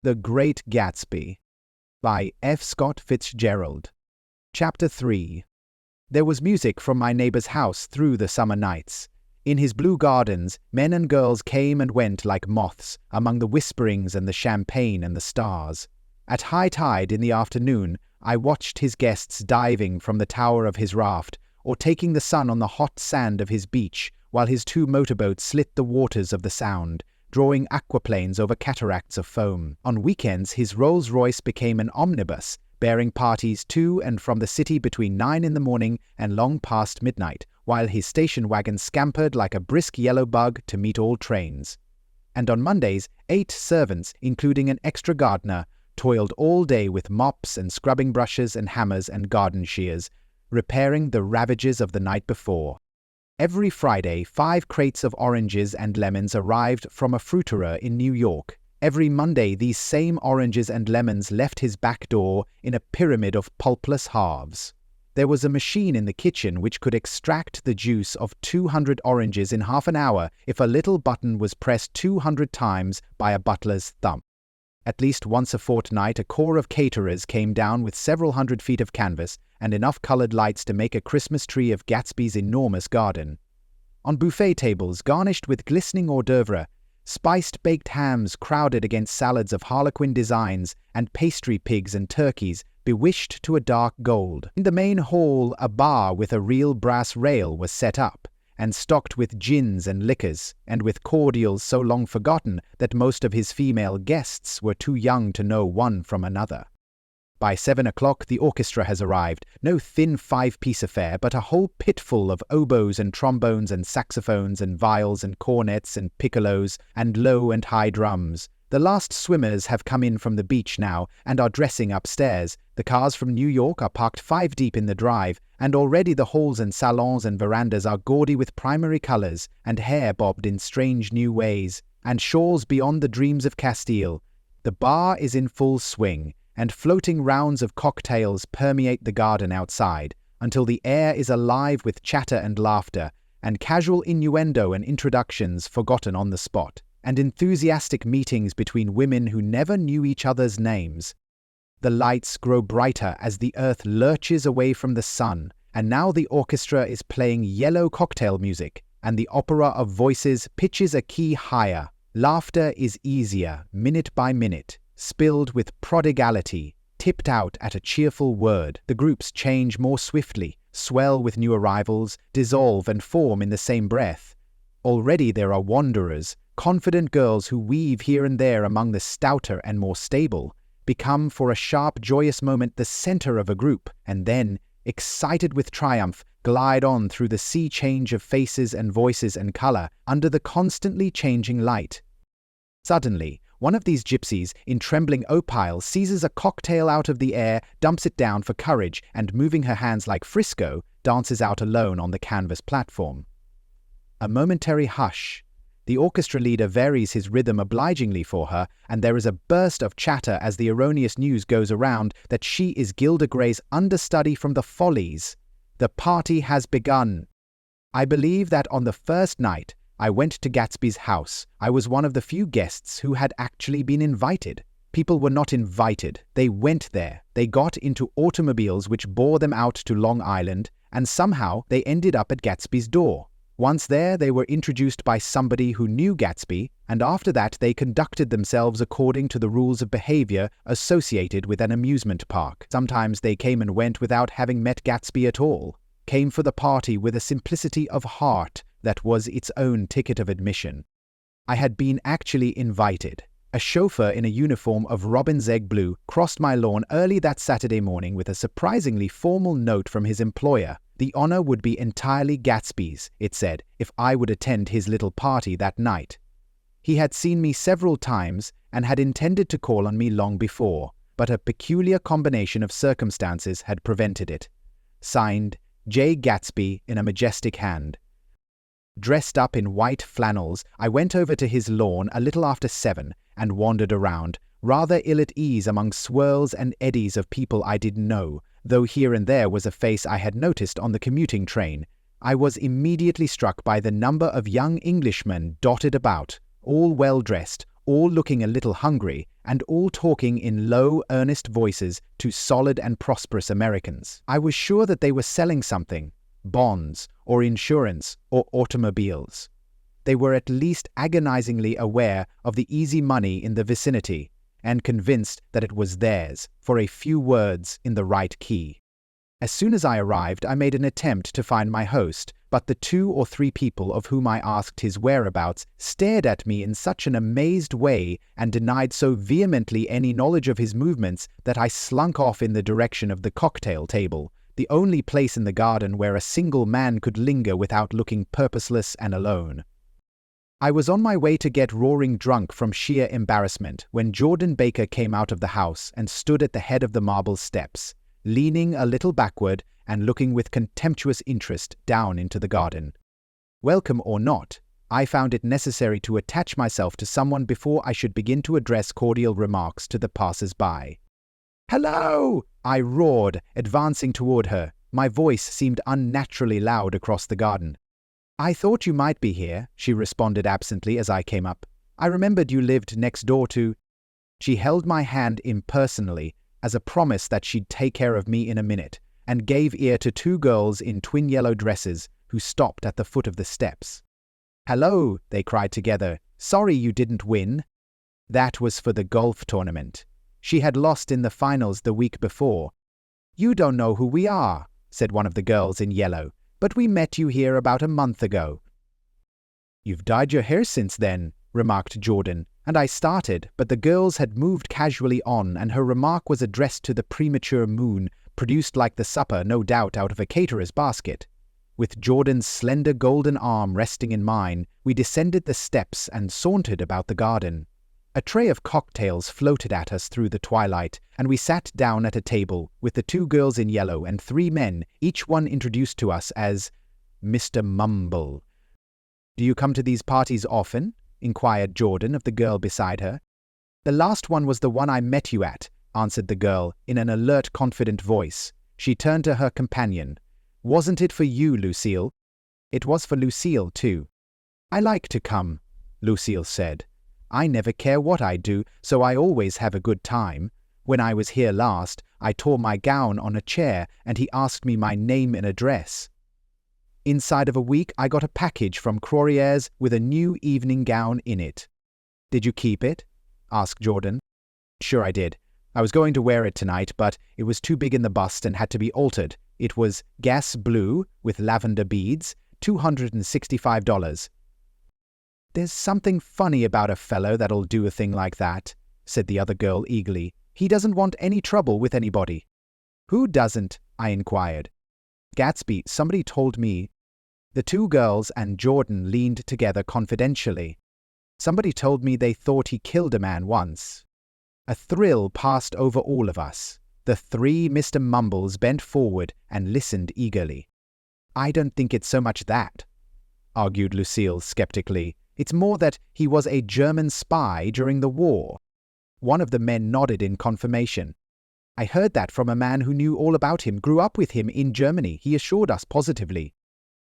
The Great Gatsby by F. Scott Fitzgerald. Chapter 3. There was music from my neighbor's house through the summer nights. In his blue gardens, men and girls came and went like moths among the whisperings and the champagne and the stars. At high tide in the afternoon, I watched his guests diving from the tower of his raft or taking the sun on the hot sand of his beach while his two motorboats slit the waters of the Sound, drawing aquaplanes over cataracts of foam. On weekends, his Rolls-Royce became an omnibus, bearing parties to and from the city between 9 in the morning and long past midnight, while his station wagon scampered like a brisk yellow bug to meet all trains. And on Mondays, 8 servants, including an extra gardener, toiled all day with mops and scrubbing brushes and hammers and garden shears, repairing the ravages of the night before. Every Friday, 5 crates of oranges and lemons arrived from a fruiterer in New York. Every Monday, these same oranges and lemons left his back door in a pyramid of pulpless halves. There was a machine in the kitchen which could extract the juice of 200 oranges in half an hour if a little button was pressed 200 times by a butler's thumb. At least once a fortnight, a corps of caterers came down with several hundred feet of canvas and enough colored lights to make a Christmas tree of Gatsby's enormous garden. On buffet tables garnished with glistening hors d'oeuvre, spiced baked hams crowded against salads of harlequin designs and pastry pigs and turkeys bewished to a dark gold. In the main hall, a bar with a real brass rail was set up, and stocked with gins and liquors, and with cordials so long forgotten that most of his female guests were too young to know one from another. By 7 o'clock the orchestra has arrived, no thin 5-piece affair, but a whole pitful of oboes and trombones and saxophones and viols and cornets and piccolos and low and high drums. The last swimmers have come in from the beach now and are dressing upstairs. The cars from New York are parked 5 deep in the drive, and already the halls and salons and verandas are gaudy with primary colors and hair bobbed in strange new ways, and shawls beyond the dreams of Castile. The bar is in full swing, and floating rounds of cocktails permeate the garden outside, until the air is alive with chatter and laughter, and casual innuendo and introductions forgotten on the spot, and enthusiastic meetings between women who never knew each other's names. The lights grow brighter as the earth lurches away from the sun, and now the orchestra is playing yellow cocktail music, and the opera of voices pitches a key higher. Laughter is easier, minute by minute, spilled with prodigality, tipped out at a cheerful word. The groups change more swiftly, swell with new arrivals, dissolve and form in the same breath. Already there are wanderers, confident girls who weave here and there among the stouter and more stable, become for a sharp, joyous moment the center of a group, and then, excited with triumph, glide on through the sea change of faces and voices and color under the constantly changing light. Suddenly, one of these gypsies, in trembling opile, seizes a cocktail out of the air, dumps it down for courage, and moving her hands like Frisco, dances out alone on the canvas platform. A momentary hush. The orchestra leader varies his rhythm obligingly for her, and there is a burst of chatter as the erroneous news goes around that she is Gilda Gray's understudy from the Follies. The party has begun. I believe that on the first night I went to Gatsby's house, I was one of the few guests who had actually been invited. People were not invited. They went there. They got into automobiles which bore them out to Long Island, and somehow they ended up at Gatsby's door. Once there, they were introduced by somebody who knew Gatsby, and after that they conducted themselves according to the rules of behavior associated with an amusement park. Sometimes they came and went without having met Gatsby at all, came for the party with a simplicity of heart that was its own ticket of admission. I had been actually invited. A chauffeur in a uniform of robin's egg blue crossed my lawn early that Saturday morning with a surprisingly formal note from his employer. The honor would be entirely Gatsby's, it said, if I would attend his little party that night. He had seen me several times and had intended to call on me long before, but a peculiar combination of circumstances had prevented it. Signed, J. Gatsby in a majestic hand. Dressed up in white flannels, I went over to his lawn a little after 7 and wandered around, rather ill at ease among swirls and eddies of people I didn't know, though here and there was a face I had noticed on the commuting train. I was immediately struck by the number of young Englishmen dotted about, all well dressed, all looking a little hungry, and all talking in low, earnest voices to solid and prosperous Americans. I was sure that they were selling something, bonds, or insurance, or automobiles. They were at least agonizingly aware of the easy money in the vicinity, and convinced that it was theirs for a few words in the right key. As soon as I arrived, I made an attempt to find my host, but the 2 or 3 people of whom I asked his whereabouts stared at me in such an amazed way and denied so vehemently any knowledge of his movements that I slunk off in the direction of the cocktail table, the only place in the garden where a single man could linger without looking purposeless and alone. I was on my way to get roaring drunk from sheer embarrassment when Jordan Baker came out of the house and stood at the head of the marble steps, leaning a little backward and looking with contemptuous interest down into the garden. Welcome or not, I found it necessary to attach myself to someone before I should begin to address cordial remarks to the passers-by. "Hello!" I roared, advancing toward her. My voice seemed unnaturally loud across the garden. "I thought you might be here," she responded absently as I came up. "I remembered you lived next door to—" She held my hand impersonally as a promise that she'd take care of me in a minute, and gave ear to 2 girls in twin yellow dresses who stopped at the foot of the steps. "Hello," they cried together. "Sorry you didn't win." That was for the golf tournament. She had lost in the finals the week before. "You don't know who we are," said one of the girls in yellow, "but we met you here about a month ago." "You've dyed your hair since then," remarked Jordan, and I started, but the girls had moved casually on, and her remark was addressed to the premature moon, produced like the supper, no doubt, out of a caterer's basket. With Jordan's slender golden arm resting in mine, we descended the steps and sauntered about the garden. A tray of cocktails floated at us through the twilight, and we sat down at a table with the 2 girls in yellow and 3 men, each one introduced to us as Mr. Mumble. "Do you come to these parties often?" inquired Jordan of the girl beside her. "The last one was the one I met you at," answered the girl in an alert, confident voice. She turned to her companion. "Wasn't it for you, Lucille?" "It was for Lucille, too." "I like to come," Lucille said. "I never care what I do, so I always have a good time. When I was here last, I tore my gown on a chair, and he asked me my name and address. Inside of a week, I got a package from Crorier's with a new evening gown in it." "Did you keep it?" asked Jordan. "Sure I did. I was going to wear it tonight, but it was too big in the bust and had to be altered. It was gas blue with lavender beads, $265. "There's something funny about a fellow that'll do a thing like that," said the other girl eagerly. "He doesn't want any trouble with anybody." "Who doesn't?" I inquired. "Gatsby, somebody told me." The 2 girls and Jordan leaned together confidentially. "Somebody told me they thought he killed a man once." A thrill passed over all of us. The 3 Mr. Mumbles bent forward and listened eagerly. "I don't think it's so much that," argued Lucille skeptically. "It's more that he was a German spy during the war." One of the men nodded in confirmation. "I heard that from a man who knew all about him, grew up with him in Germany. He assured us positively."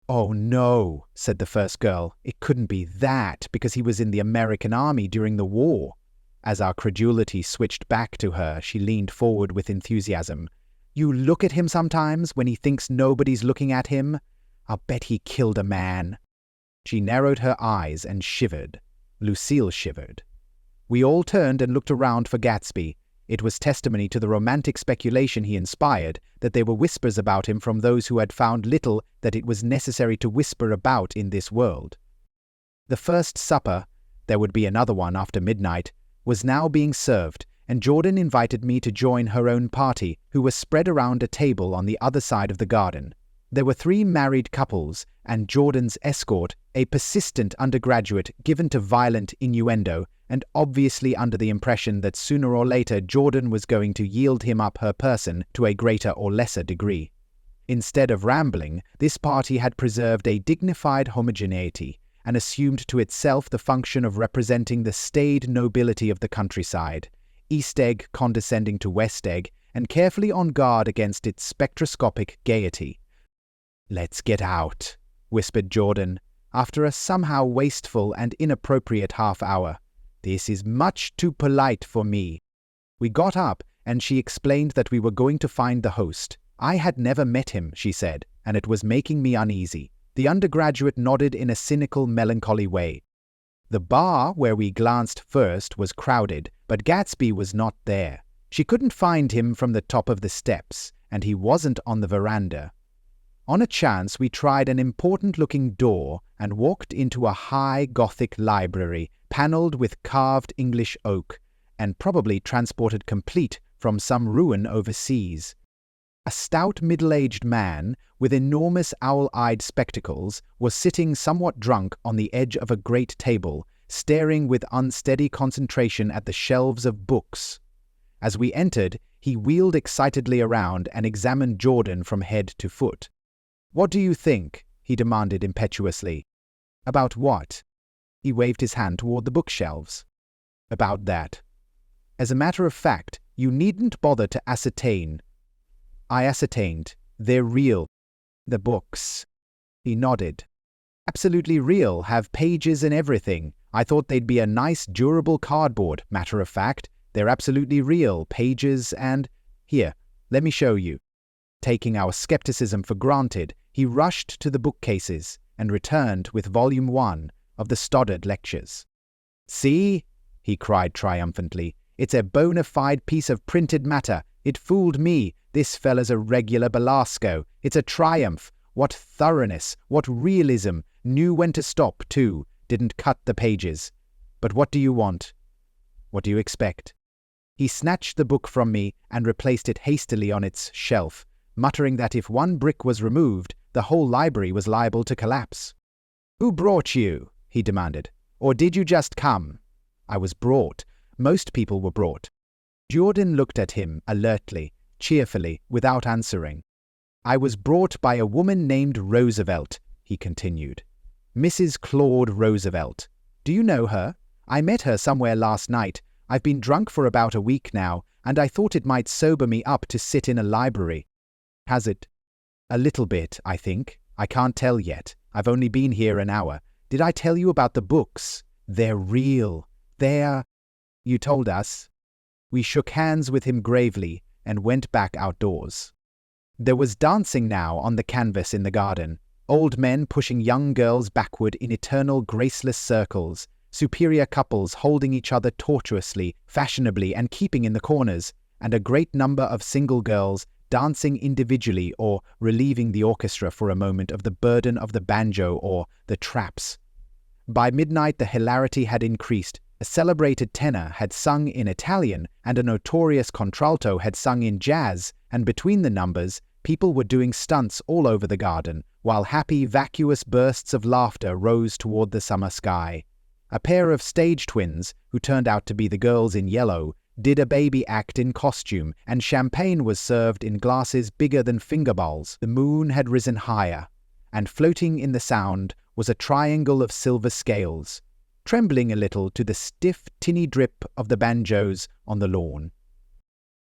"Oh no," said the first girl. "It couldn't be that, because he was in the American army during the war." As our credulity switched back to her, she leaned forward with enthusiasm. "You look at him sometimes when he thinks nobody's looking at him? I'll bet he killed a man." She narrowed her eyes and shivered. Lucille shivered. We all turned and looked around for Gatsby. It was testimony to the romantic speculation he inspired that there were whispers about him from those who had found little that it was necessary to whisper about in this world. The first supper, there would be another one after midnight, was now being served, and Jordan invited me to join her own party, who were spread around a table on the other side of the garden. There were 3 married couples, and Jordan's escort, a persistent undergraduate given to violent innuendo, and obviously under the impression that sooner or later Jordan was going to yield him up her person to a greater or lesser degree. Instead of rambling, this party had preserved a dignified homogeneity, and assumed to itself the function of representing the staid nobility of the countryside, East Egg condescending to West Egg, and carefully on guard against its spectroscopic gaiety. "Let's get out," whispered Jordan, after a somehow wasteful and inappropriate half-hour. This is much too polite for me." We got up, and she explained that we were going to find the host. I had never met him, she said, and it was making me uneasy. The undergraduate nodded in a cynical, melancholy way. The bar where we glanced first was crowded, but Gatsby was not there. She couldn't find him from the top of the steps, and he wasn't on the veranda. On a chance, we tried an important-looking door and walked into a high Gothic library, panelled with carved English oak, and probably transported complete from some ruin overseas. A stout middle-aged man with enormous owl-eyed spectacles was sitting somewhat drunk on the edge of a great table, staring with unsteady concentration at the shelves of books. As we entered, he wheeled excitedly around and examined Jordan from head to foot. "What do you think?" he demanded impetuously. "About what?" He waved his hand toward the bookshelves. "About that. As a matter of fact, you needn't bother to ascertain." I ascertained. "They're real. The books." He nodded. "Absolutely real, have pages and everything. I thought they'd be a nice, durable cardboard. Matter of fact, they're absolutely real, pages and— Here, let me show you." Taking our skepticism for granted, he rushed to the bookcases and returned with Volume 1 of the Stoddard Lectures. "See?" he cried triumphantly. "It's a bona fide piece of printed matter. It fooled me. This fella's a regular Belasco. It's a triumph. What thoroughness, what realism. Knew when to stop, too. Didn't cut the pages. But what do you want? What do you expect?" He snatched the book from me and replaced it hastily on its shelf, muttering that if one brick was removed, the whole library was liable to collapse. "Who brought you?" he demanded. "Or did you just come?" I was brought. Most people were brought. Jordan looked at him alertly, cheerfully, without answering. "I was brought by a woman named Roosevelt," he continued. "Mrs. Claude Roosevelt. Do you know her? I met her somewhere last night. I've been drunk for about a week now, and I thought it might sober me up to sit in a library." "Has it?" "A little bit, I think. I can't tell yet. I've only been here an hour. Did I tell you about the books? They're real. They're— You told us." We shook hands with him gravely and went back outdoors. There was dancing now on the canvas in the garden, old men pushing young girls backward in eternal graceless circles, superior couples holding each other tortuously, fashionably, and keeping in the corners, and a great number of single girls dancing individually or relieving the orchestra for a moment of the burden of the banjo or the traps. By midnight the hilarity had increased. A celebrated tenor had sung in Italian, and a notorious contralto had sung in jazz, and between the numbers, people were doing stunts all over the garden, while happy, vacuous bursts of laughter rose toward the summer sky. A pair of stage twins, who turned out to be the girls in yellow, did a baby act in costume, and champagne was served in glasses bigger than finger bowls. The moon had risen higher, and floating in the sound was a triangle of silver scales, trembling a little to the stiff, tinny drip of the banjos on the lawn.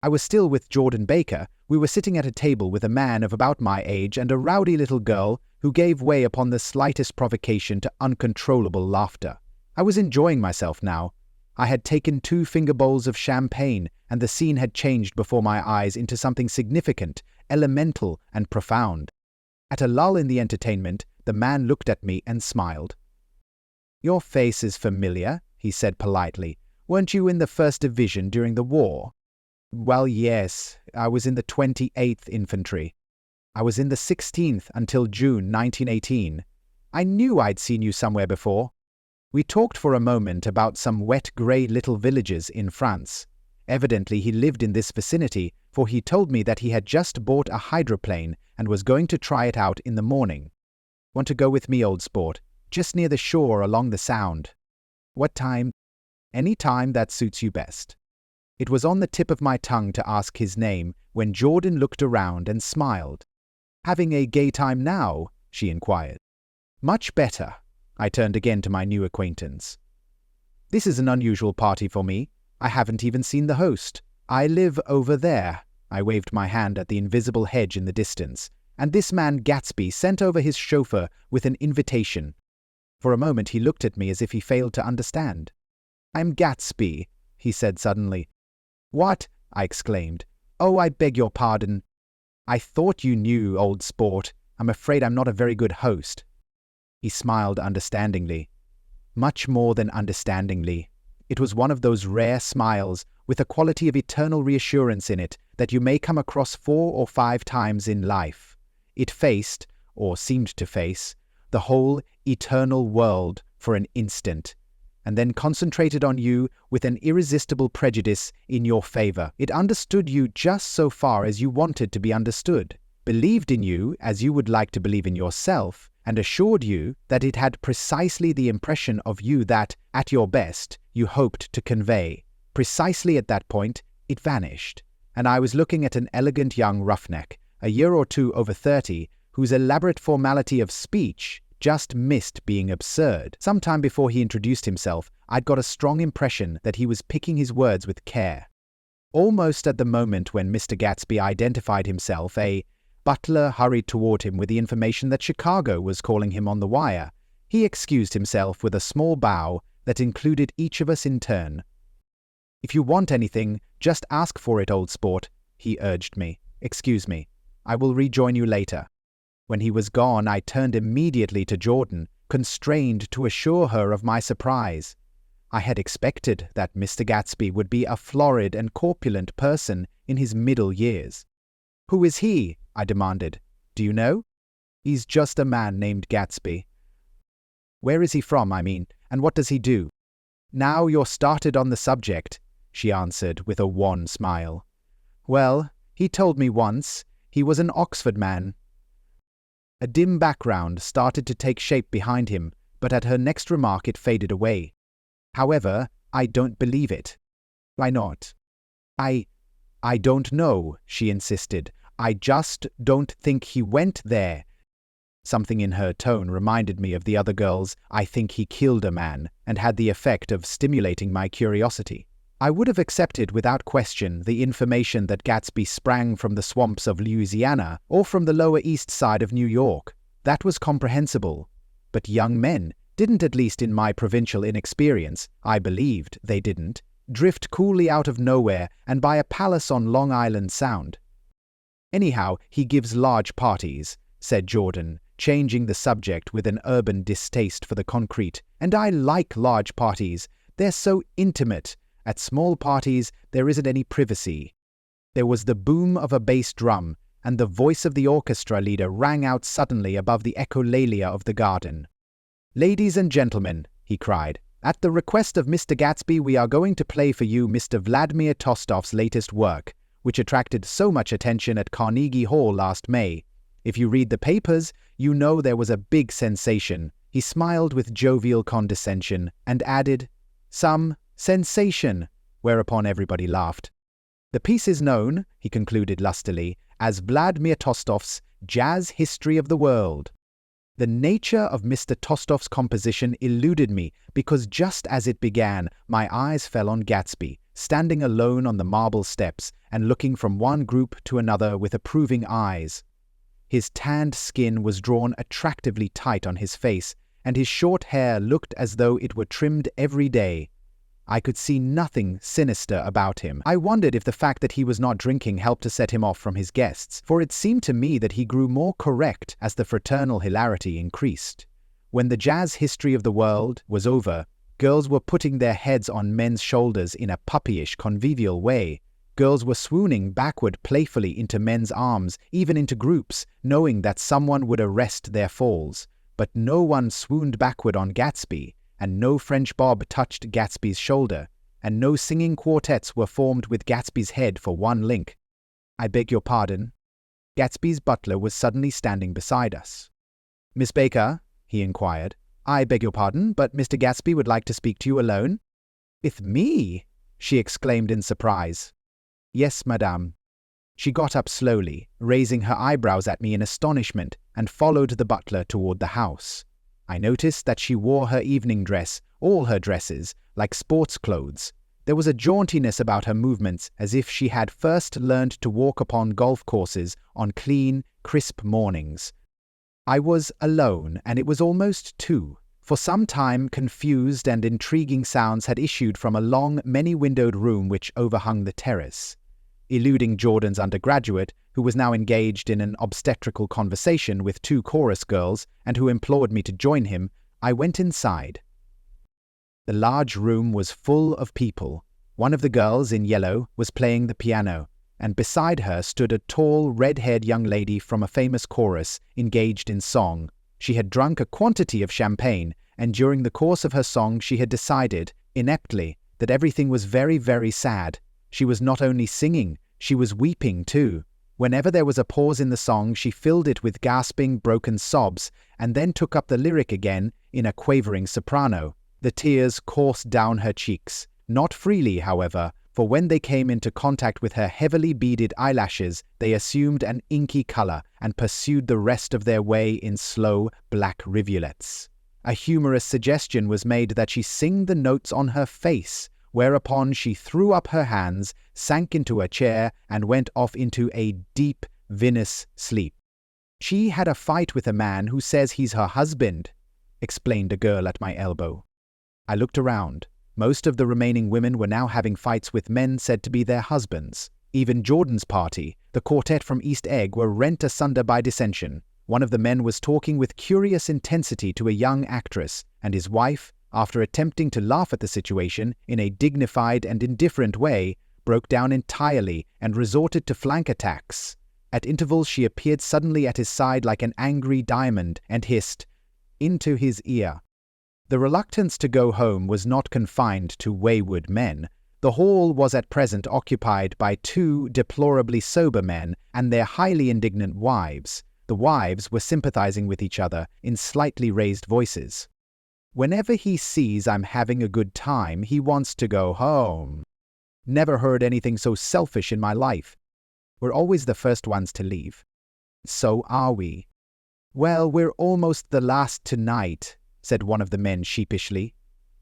I was still with Jordan Baker. We were sitting at a table with a man of about my age and a rowdy little girl who gave way upon the slightest provocation to uncontrollable laughter. I was enjoying myself now. I had taken 2 finger bowls of champagne, and the scene had changed before my eyes into something significant, elemental, and profound. At a lull in the entertainment, the man looked at me and smiled. "Your face is familiar," he said politely. "Weren't you in the 1st Division during the war?" "Well, yes. I was in the 28th Infantry. I was in the 16th until June 1918. I knew I'd seen you somewhere before." We talked for a moment about some wet grey little villages in France. Evidently he lived in this vicinity, for he told me that he had just bought a hydroplane and was going to try it out in the morning. "Want to go with me, old sport? Just near the shore along the Sound." "What time?" "Any time that suits you best." It was on the tip of my tongue to ask his name when Jordan looked around and smiled. "Having a gay time now?" she inquired. "Much better." I turned again to my new acquaintance. "This is an unusual party for me. I haven't even seen the host. I live over there." I waved my hand at the invisible hedge in the distance, and this man Gatsby sent over his chauffeur with an invitation. For a moment he looked at me as if he failed to understand. "I'm Gatsby," he said suddenly. "What?" I exclaimed. "Oh, I beg your pardon. I thought you knew, old sport. I'm afraid I'm not a very good host." He smiled understandingly. Much more than understandingly. It was one of those rare smiles with a quality of eternal reassurance in it that you may come across 4 or 5 times in life. It faced, or seemed to face, the whole eternal world for an instant, and then concentrated on you with an irresistible prejudice in your favor. It understood you just so far as you wanted to be understood, believed in you as you would like to believe in yourself, and assured you that it had precisely the impression of you that, at your best, you hoped to convey. Precisely at that point, it vanished, and I was looking at an elegant young roughneck, a year or 2 over 30, whose elaborate formality of speech just missed being absurd. Sometime before he introduced himself, I'd got a strong impression that he was picking his words with care. Almost at the moment when Mr. Gatsby identified himself, a butler hurried toward him with the information that Chicago was calling him on the wire. He excused himself with a small bow that included each of us in turn. "If you want anything, just ask for it, old sport," he urged me. "Excuse me. I will rejoin you later." When he was gone, I turned immediately to Jordan, constrained to assure her of my surprise. I had expected that Mr. Gatsby would be a florid and corpulent person in his middle years. "Who is he?" I demanded. "Do you know?" "He's just a man named Gatsby." "Where is he from, I mean, and what does he do?" "Now you're started on the subject," she answered with a wan smile. "Well, he told me once he was an Oxford man." A dim background started to take shape behind him, but at her next remark it faded away. "However, I don't believe it." "Why not?" I don't know," she insisted. "I just don't think he went there." Something in her tone reminded me of the other girl's "I think he killed a man," and had the effect of stimulating my curiosity. I would have accepted without question the information that Gatsby sprang from the swamps of Louisiana or from the Lower East Side of New York. That was comprehensible. But young men didn't, at least in my provincial inexperience, I believed they didn't, drift coolly out of nowhere and buy a palace on Long Island Sound. "Anyhow, he gives large parties," said Jordan, changing the subject with an urban distaste for the concrete. "And I like large parties. They're so intimate. At small parties, there isn't any privacy." There was the boom of a bass drum, and the voice of the orchestra leader rang out suddenly above the echolalia of the garden. "Ladies and gentlemen," he cried, "at the request of Mr. Gatsby, we are going to play for you Mr. Vladimir Tostov's latest work, which attracted so much attention at Carnegie Hall last May. If you read the papers, you know there was a big sensation." He smiled with jovial condescension and added, "Some sensation," whereupon everybody laughed. "The piece is known," he concluded lustily, "as Vladimir Tostov's Jazz History of the World." The nature of Mr. Tostov's composition eluded me because just as it began, my eyes fell on Gatsby, standing alone on the marble steps and looking from one group to another with approving eyes. His tanned skin was drawn attractively tight on his face, and his short hair looked as though it were trimmed every day. I could see nothing sinister about him. I wondered if the fact that he was not drinking helped to set him off from his guests, for it seemed to me that he grew more correct as the fraternal hilarity increased. When the Jazz History of the World was over, girls were putting their heads on men's shoulders in a puppyish, convivial way. Girls were swooning backward playfully into men's arms, even into groups, knowing that someone would arrest their falls. But no one swooned backward on Gatsby, and no French bob touched Gatsby's shoulder, and no singing quartets were formed with Gatsby's head for one link. "I beg your pardon." Gatsby's butler was suddenly standing beside us. "Miss Baker," he inquired, "I beg your pardon, but Mr. Gatsby would like to speak to you alone." "With me?" she exclaimed in surprise. "Yes, madame." She got up slowly, raising her eyebrows at me in astonishment, and followed the butler toward the house. I noticed that she wore her evening dress, all her dresses, like sports clothes. There was a jauntiness about her movements, as if she had first learned to walk upon golf courses on clean, crisp mornings. I was alone, and it was almost 2, For some time, confused and intriguing sounds had issued from a long, many-windowed room which overhung the terrace. Eluding Jordan's undergraduate, who was now engaged in an obstetrical conversation with two chorus girls and who implored me to join him, I went inside. The large room was full of people. One of the girls in yellow was playing the piano, and beside her stood a tall, red-haired young lady from a famous chorus engaged in song. She had drunk a quantity of champagne, and during the course of her song she had decided, ineptly, that everything was very, very sad. She was not only singing, she was weeping too. Whenever there was a pause in the song, she filled it with gasping, broken sobs, and then took up the lyric again in a quavering soprano. The tears coursed down her cheeks, not freely, however, for when they came into contact with her heavily beaded eyelashes, they assumed an inky color and pursued the rest of their way in slow, black rivulets. A humorous suggestion was made that she sing the notes on her face, whereupon she threw up her hands, sank into a chair, and went off into a deep, vinous sleep. "She had a fight with a man who says he's her husband," explained a girl at my elbow. I looked around. Most of the remaining women were now having fights with men said to be their husbands. Even Jordan's party, the quartet from East Egg, were rent asunder by dissension. One of the men was talking with curious intensity to a young actress, and his wife, after attempting to laugh at the situation in a dignified and indifferent way, broke down entirely and resorted to flank attacks. At intervals she appeared suddenly at his side like an angry diamond and hissed into his ear. The reluctance to go home was not confined to wayward men. The hall was at present occupied by two deplorably sober men and their highly indignant wives. The wives were sympathizing with each other in slightly raised voices. "Whenever he sees I'm having a good time, he wants to go home. Never heard anything so selfish in my life. We're always the first ones to leave." "So are we." "Well, we're almost the last tonight," said one of the men sheepishly.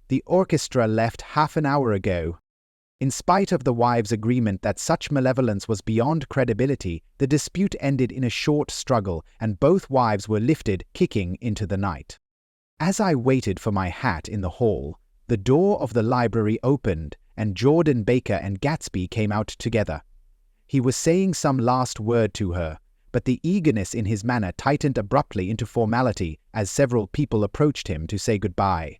"The orchestra left half an hour ago." In spite of the wives' agreement that such malevolence was beyond credibility, the dispute ended in a short struggle, and both wives were lifted, kicking, into the night. As I waited for my hat in the hall, the door of the library opened, and Jordan Baker and Gatsby came out together. He was saying some last word to her, but the eagerness in his manner tightened abruptly into formality as several people approached him to say goodbye.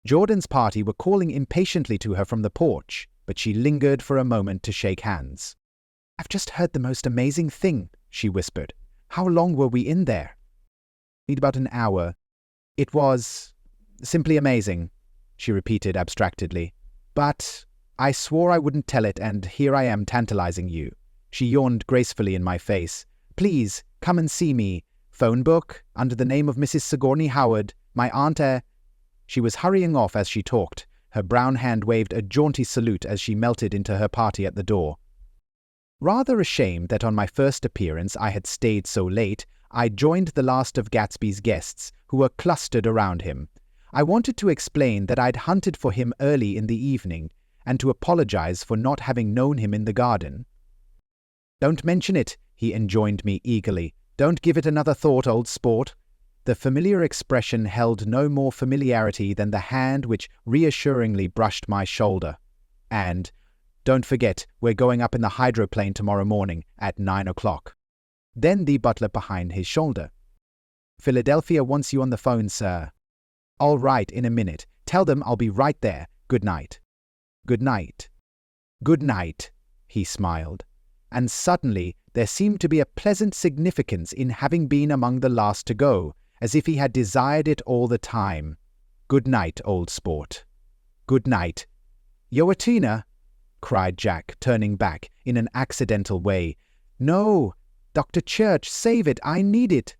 Jordan's party were calling impatiently to her from the porch, but she lingered for a moment to shake hands. "I've just heard the most amazing thing," she whispered. "How long were we in there?" "About an hour. It was simply amazing," she repeated abstractedly. "But I swore I wouldn't tell it, and here I am tantalizing you." She yawned gracefully in my face. "Please, come and see me. Phone book, under the name of Mrs. Sigourney Howard, my aunt She was hurrying off as she talked. Her brown hand waved a jaunty salute as she melted into her party at the door. Rather ashamed that on my first appearance I had stayed so late, I joined the last of Gatsby's guests, who were clustered around him. I wanted to explain that I'd hunted for him early in the evening, and to apologize for not having known him in the garden. "Don't mention it," he enjoined me eagerly. "Don't give it another thought, old sport." The familiar expression held no more familiarity than the hand which reassuringly brushed my shoulder. "And don't forget, we're going up in the hydroplane tomorrow morning at 9 o'clock. Then the butler behind his shoulder. "Philadelphia wants you on the phone, sir." "All right, in a minute. Tell them I'll be right there. Good night." "Good night." "Good night," he smiled. And suddenly there seemed to be a pleasant significance in having been among the last to go, as if he had desired it all the time. "Good night, old sport." "Good night." "Yoatina!" cried Jack, turning back in an accidental way. "No, Dr. Church, save it, I need it."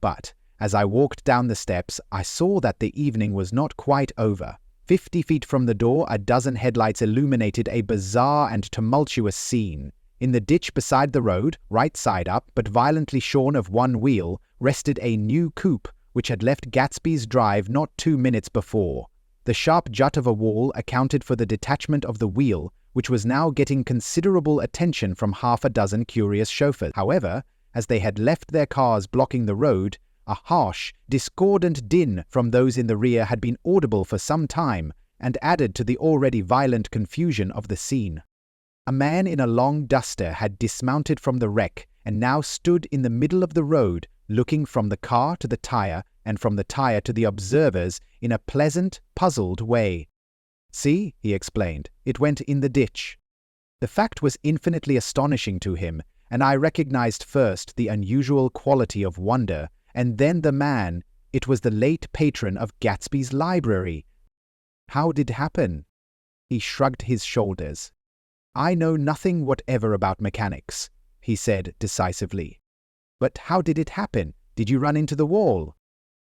But as I walked down the steps, I saw that the evening was not quite over. 50 feet from the door, a dozen headlights illuminated a bizarre and tumultuous scene. In the ditch beside the road, right side up, but violently shorn of one wheel, rested a new coupe, which had left Gatsby's drive not 2 minutes before. The sharp jut of a wall accounted for the detachment of the wheel, which was now getting considerable attention from half a dozen curious chauffeurs. However, as they had left their cars blocking the road, A harsh, discordant din from those in the rear had been audible for some time and added to the already violent confusion of the scene. A man in a long duster had dismounted from the wreck and now stood in the middle of the road, looking from the car to the tire and from the tire to the observers in a pleasant, puzzled way. "See," he explained, "it went in the ditch." The fact was infinitely astonishing to him, and I recognized first the unusual quality of wonder, and then the man. It was the late patron of Gatsby's library. "How did it happen?" He shrugged his shoulders. "I know nothing whatever about mechanics," he said decisively. "But how did it happen? Did you run into the wall?"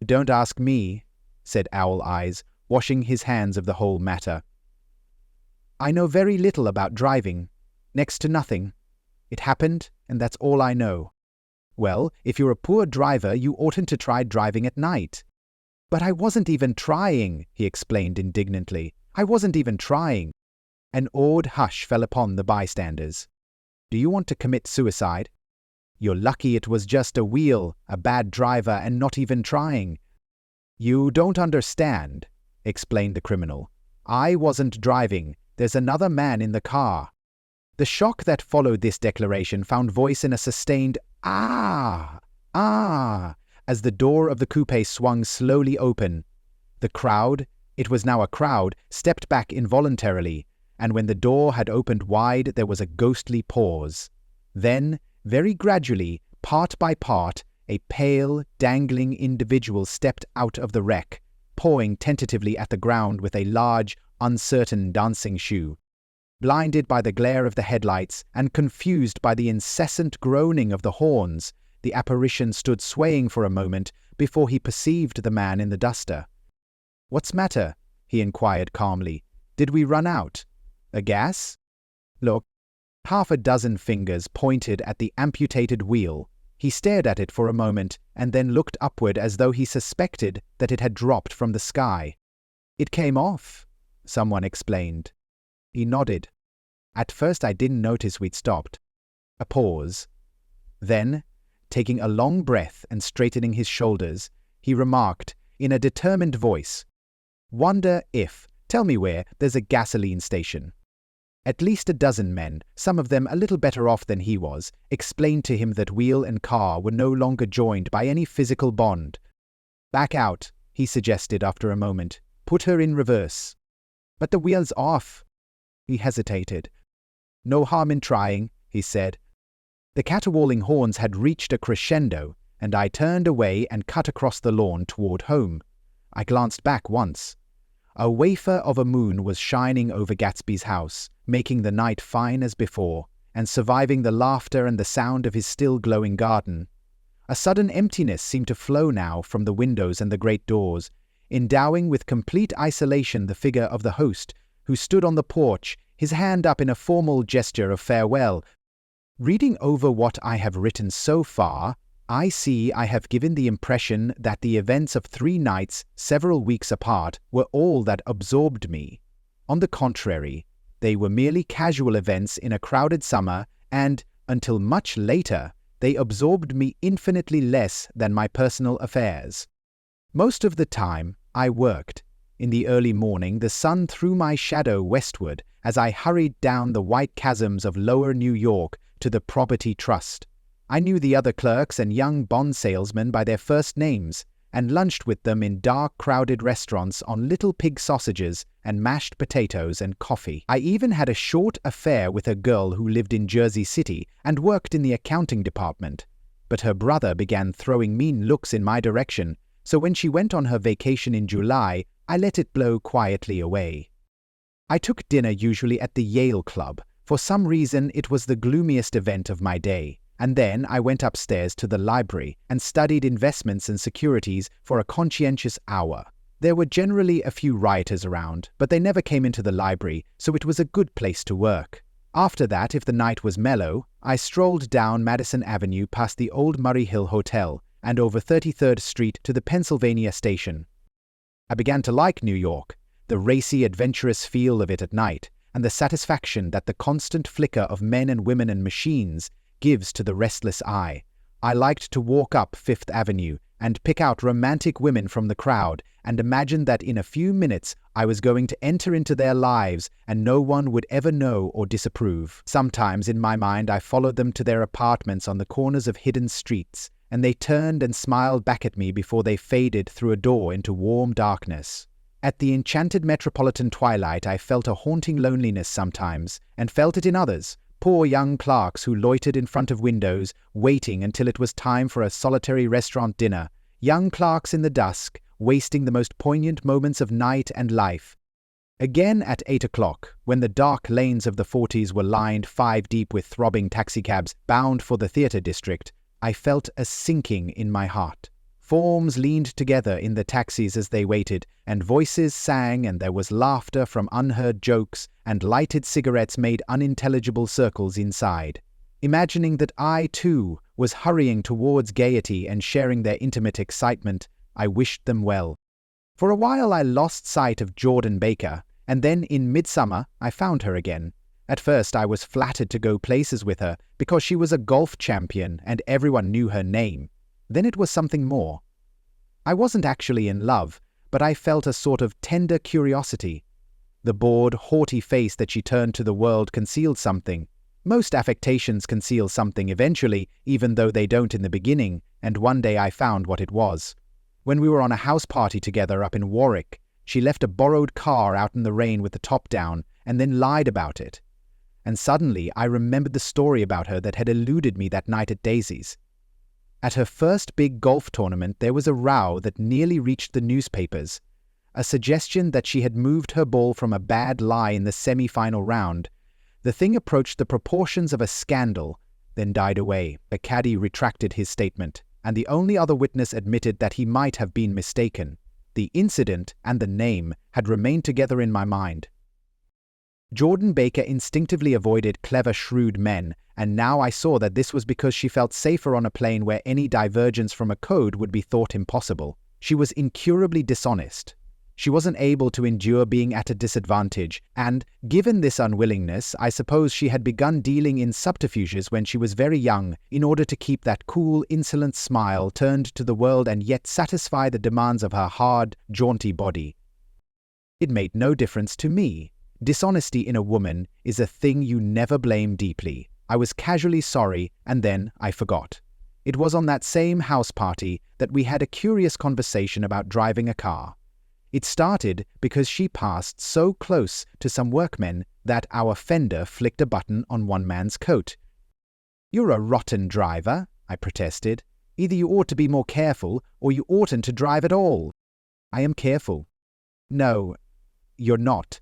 "Don't ask me," said Owl Eyes, washing his hands of the whole matter. "I know very little about driving. Next to nothing. It happened, and that's all I know." "Well, if you're a poor driver, you oughtn't to try driving at night." "But I wasn't even trying," he explained indignantly. "I wasn't even trying." An awed hush fell upon the bystanders. "Do you want to commit suicide?" "You're lucky it was just a wheel, a bad driver, and not even trying." "You don't understand," explained the criminal. "I wasn't driving. There's another man in the car." The shock that followed this declaration found voice in a sustained "Ah! Ah!" as the door of the coupe swung slowly open. The crowd, it was now a crowd, stepped back involuntarily, and when the door had opened wide there was a ghostly pause. Then, very gradually, part by part, a pale, dangling individual stepped out of the wreck, pawing tentatively at the ground with a large, uncertain dancing shoe. Blinded by the glare of the headlights and confused by the incessant groaning of the horns, the apparition stood swaying for a moment before he perceived the man in the duster. "What's matter?" he inquired calmly. "Did we run out? A gas?" "Look." Half a dozen fingers pointed at the amputated wheel. He stared at it for a moment and then looked upward as though he suspected that it had dropped from the sky. "It came off," someone explained. He nodded. "At first I didn't notice we'd stopped." A pause. Then, taking a long breath and straightening his shoulders, he remarked, in a determined voice, "Wonder if, tell me where, there's a gasoline station." At least a dozen men, some of them a little better off than he was, explained to him that wheel and car were no longer joined by any physical bond. "Back out," he suggested after a moment. "Put her in reverse." "But the wheel's off." He hesitated. "No harm in trying," he said. The caterwauling horns had reached a crescendo, and I turned away and cut across the lawn toward home. I glanced back once. A wafer of a moon was shining over Gatsby's house, making the night fine as before, and surviving the laughter and the sound of his still glowing garden. A sudden emptiness seemed to flow now from the windows and the great doors, endowing with complete isolation the figure of the host, who stood on the porch, his hand up in a formal gesture of farewell. Reading over what I have written so far, I see I have given the impression that the events of 3 nights, several weeks apart, were all that absorbed me. On the contrary, they were merely casual events in a crowded summer, and, until much later, they absorbed me infinitely less than my personal affairs. Most of the time, I worked. In the early morning, the sun threw my shadow westward as I hurried down the white chasms of lower New York to the Property Trust. I knew the other clerks and young bond salesmen by their first names, and lunched with them in dark, crowded restaurants on little pig sausages and mashed potatoes and coffee. I even had a short affair with a girl who lived in Jersey City and worked in the accounting department. But her brother began throwing mean looks in my direction, so when she went on her vacation in July, I let it blow quietly away. I took dinner usually at the Yale Club. For some reason, it was the gloomiest event of my day. And then I went upstairs to the library and studied investments and securities for a conscientious hour. There were generally a few rioters around, but they never came into the library, so it was a good place to work. After that, if the night was mellow, I strolled down Madison Avenue past the old Murray Hill Hotel and over 33rd Street to the Pennsylvania Station. I began to like New York, the racy, adventurous feel of it at night, and the satisfaction that the constant flicker of men and women and machines gives to the restless eye. I liked to walk up Fifth Avenue and pick out romantic women from the crowd and imagine that in a few minutes I was going to enter into their lives and no one would ever know or disapprove. Sometimes in my mind I followed them to their apartments on the corners of hidden streets, and they turned and smiled back at me before they faded through a door into warm darkness. At the enchanted metropolitan twilight I felt a haunting loneliness sometimes, and felt it in others, poor young clerks who loitered in front of windows, waiting until it was time for a solitary restaurant dinner, young clerks in the dusk, wasting the most poignant moments of night and life. Again at 8 o'clock, when the dark lanes of the 40s were lined 5 deep with throbbing taxicabs bound for the theatre district, I felt a sinking in my heart. Forms leaned together in the taxis as they waited, and voices sang, and there was laughter from unheard jokes, and lighted cigarettes made unintelligible circles inside. Imagining that I, too, was hurrying towards gaiety and sharing their intimate excitement, I wished them well. For a while I lost sight of Jordan Baker, and then in midsummer I found her again. At first I was flattered to go places with her because she was a golf champion and everyone knew her name. Then it was something more. I wasn't actually in love, but I felt a sort of tender curiosity. The bored, haughty face that she turned to the world concealed something. Most affectations conceal something eventually, even though they don't in the beginning, and one day I found what it was. When we were on a house party together up in Warwick, she left a borrowed car out in the rain with the top down, and then lied about it. And suddenly I remembered the story about her that had eluded me that night at Daisy's. At her first big golf tournament there was a row that nearly reached the newspapers. A suggestion that she had moved her ball from a bad lie in the semi-final round. The thing approached the proportions of a scandal, then died away. A caddy retracted his statement, and the only other witness admitted that he might have been mistaken. The incident and the name had remained together in my mind. Jordan Baker instinctively avoided clever, shrewd men, and now I saw that this was because she felt safer on a plane where any divergence from a code would be thought impossible. She was incurably dishonest. She wasn't able to endure being at a disadvantage, and, given this unwillingness, I suppose she had begun dealing in subterfuges when she was very young, in order to keep that cool, insolent smile turned to the world and yet satisfy the demands of her hard, jaunty body. It made no difference to me. Dishonesty in a woman is a thing you never blame deeply. I was casually sorry, and then I forgot. It was on that same house party that we had a curious conversation about driving a car. It started because she passed so close to some workmen that our fender flicked a button on one man's coat. "You're a rotten driver," I protested. "Either you ought to be more careful, or you oughtn't to drive at all." "I am careful." "No, you're not."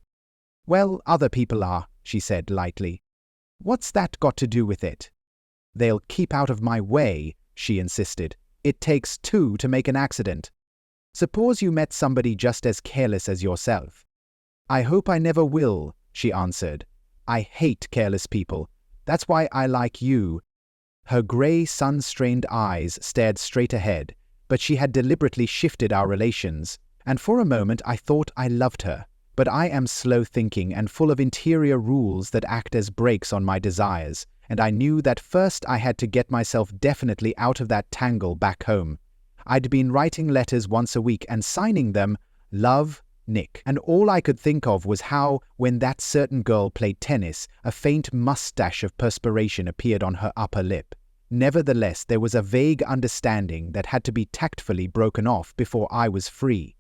"Well, other people are," she said lightly. "What's that got to do with it?" "They'll keep out of my way," she insisted. "It takes two to make an accident. Suppose you met somebody just as careless as yourself." "I hope I never will," she answered. "I hate careless people. That's why I like you." Her grey, sun-strained eyes stared straight ahead, but she had deliberately shifted our relations, and for a moment I thought I loved her. But I am slow-thinking and full of interior rules that act as brakes on my desires, and I knew that first I had to get myself definitely out of that tangle back home. I'd been writing letters once a week and signing them, "Love, Nick," and all I could think of was how, when that certain girl played tennis, a faint mustache of perspiration appeared on her upper lip. Nevertheless, there was a vague understanding that had to be tactfully broken off before I was free.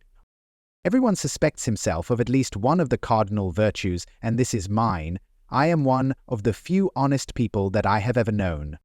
Everyone suspects himself of at least one of the cardinal virtues, and this is mine. I am one of the few honest people that I have ever known.